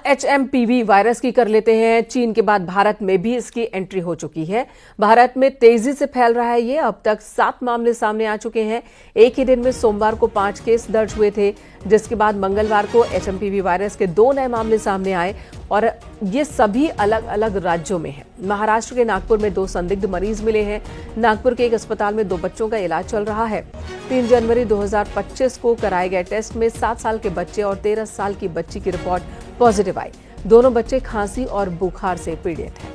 HMPV virus की कर लेते हैं। चीन के बाद भारत में भी इसकी एंट्री हो चुकी है। भारत में तेजी से फैल रहा है ये। अब तक 7 मामले सामने आ चुके हैं। एक ही दिन में सोमवार को 5 केस दर्ज हुए थे, जिसके बाद मंगलवार को HMPV वायरस के 2 नए मामले सामने आए और ये सभी अलग अलग राज्यों में हैं। महाराष्ट्र के नागपुर में 2 संदिग्ध मरीज मिले हैं। नागपुर के एक अस्पताल में 2 बच्चों का इलाज चल रहा है। 3 जनवरी 2025 को कराए गए टेस्ट में 7 साल के बच्चे और 13 साल की बच्ची की रिपोर्ट पॉजिटिव आई। दोनों बच्चे खांसी और बुखार से पीड़ित हैं।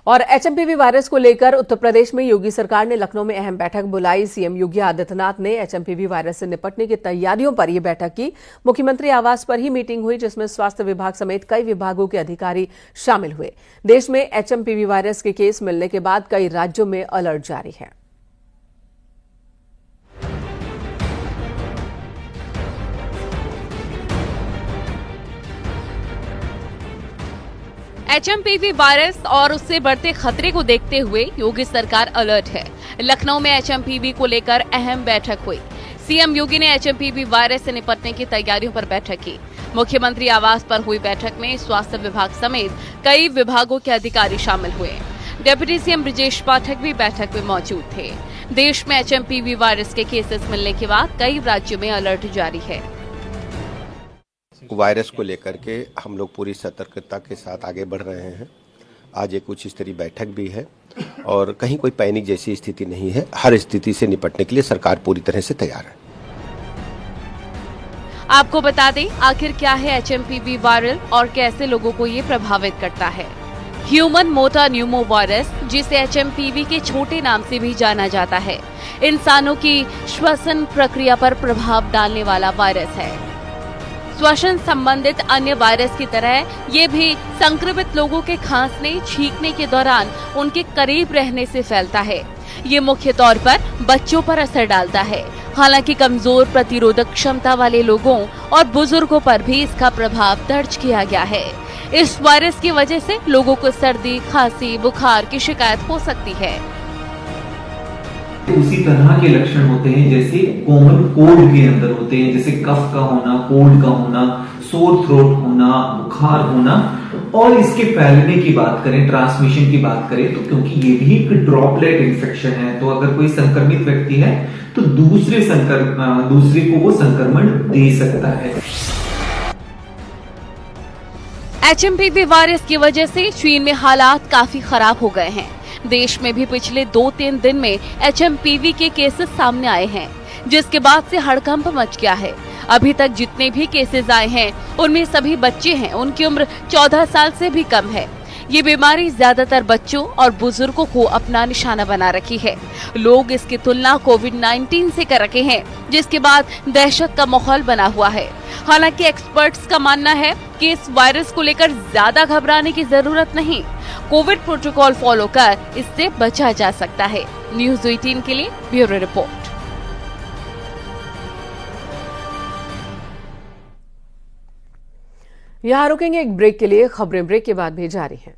और HMPV वायरस को लेकर उत्तर प्रदेश में योगी सरकार ने लखनऊ में अहम बैठक बुलाई। सीएम योगी आदित्यनाथ ने HMPV वायरस से निपटने की तैयारियों पर यह बैठक की। मुख्यमंत्री आवास पर ही मीटिंग हुई, जिसमें स्वास्थ्य विभाग समेत कई विभागों के अधिकारी शामिल हुए। देश में HMPV वायरस के केस मिलने के बाद कई राज्यों में अलर्ट जारी है। HMPV वायरस और उससे बढ़ते खतरे को देखते हुए योगी सरकार अलर्ट है। लखनऊ में HMPV को लेकर अहम बैठक हुई। सीएम योगी ने HMPV वायरस से निपटने की तैयारियों पर बैठक की। मुख्यमंत्री आवास पर हुई बैठक में स्वास्थ्य विभाग समेत कई विभागों के अधिकारी शामिल हुए। डिप्टी सीएम ब्रजेश पाठक भी बैठक में मौजूद थे। देश में HMPV वायरस के केसेस मिलने के बाद कई राज्यों में अलर्ट जारी है। वायरस को लेकर के हम लोग पूरी सतर्कता के साथ आगे बढ़ रहे हैं। आज एक उच्च स्तरीय बैठक भी है और कहीं कोई पैनिक जैसी स्थिति नहीं है। हर स्थिति से निपटने के लिए सरकार पूरी तरह से तैयार है। आपको बता दें, आखिर क्या है HMPV वायरल और कैसे लोगों को ये प्रभावित करता है। ह्यूमन मोटर न्यूमो वायरस, जिसे HMPV के छोटे नाम से भी जाना जाता है, इंसानों की श्वसन प्रक्रिया पर प्रभाव डालने वाला वायरस है। श्वसन संबंधित अन्य वायरस की तरह ये भी संक्रमित लोगों के खांसने, छींकने के दौरान उनके करीब रहने से फैलता है। ये मुख्य तौर पर बच्चों पर असर डालता है। हालांकि कमजोर प्रतिरोधक क्षमता वाले लोगों और बुजुर्गों पर भी इसका प्रभाव दर्ज किया गया है। इस वायरस की वजह से लोगों को सर्दी, खांसी, बुखार की शिकायत हो सकती है। उसी तरह के लक्षण होते हैं जैसे कॉमन कोल्ड के अंदर होते हैं, जैसे कफ का होना, कोल्ड का होना, सोर थ्रोट होना, बुखार होना। और इसके फैलने की बात करें, ट्रांसमिशन की बात करें, तो क्योंकि ये भी एक ड्रॉपलेट इन्फेक्शन है, तो अगर कोई संक्रमित व्यक्ति है तो दूसरे को वो संक्रमण दे सकता है। HMPV वायरस की वजह से चीन में हालात काफी खराब हो गए हैं। देश में भी पिछले 2-3 दिन में HMPV के केसेस सामने आए हैं, जिसके बाद से हड़कंप मच गया है। अभी तक जितने भी केसेस आए हैं उनमें सभी बच्चे हैं। उनकी उम्र 14 साल से भी कम है। ये बीमारी ज्यादातर बच्चों और बुजुर्गों को अपना निशाना बना रखी है। लोग इसकी तुलना कोविड-19 से कर रखे हैं, जिसके बाद दहशत का माहौल बना हुआ है। हालांकि एक्सपर्ट्स का मानना है कि इस वायरस को लेकर ज्यादा घबराने की जरूरत नहीं। कोविड प्रोटोकॉल फॉलो कर इससे बचा जा सकता है। न्यूज़ 18 के लिए ब्यूरो रिपोर्ट। यहां रुकेंगे एक ब्रेक के लिए। खबरें ब्रेक के बाद भी जारी हैं।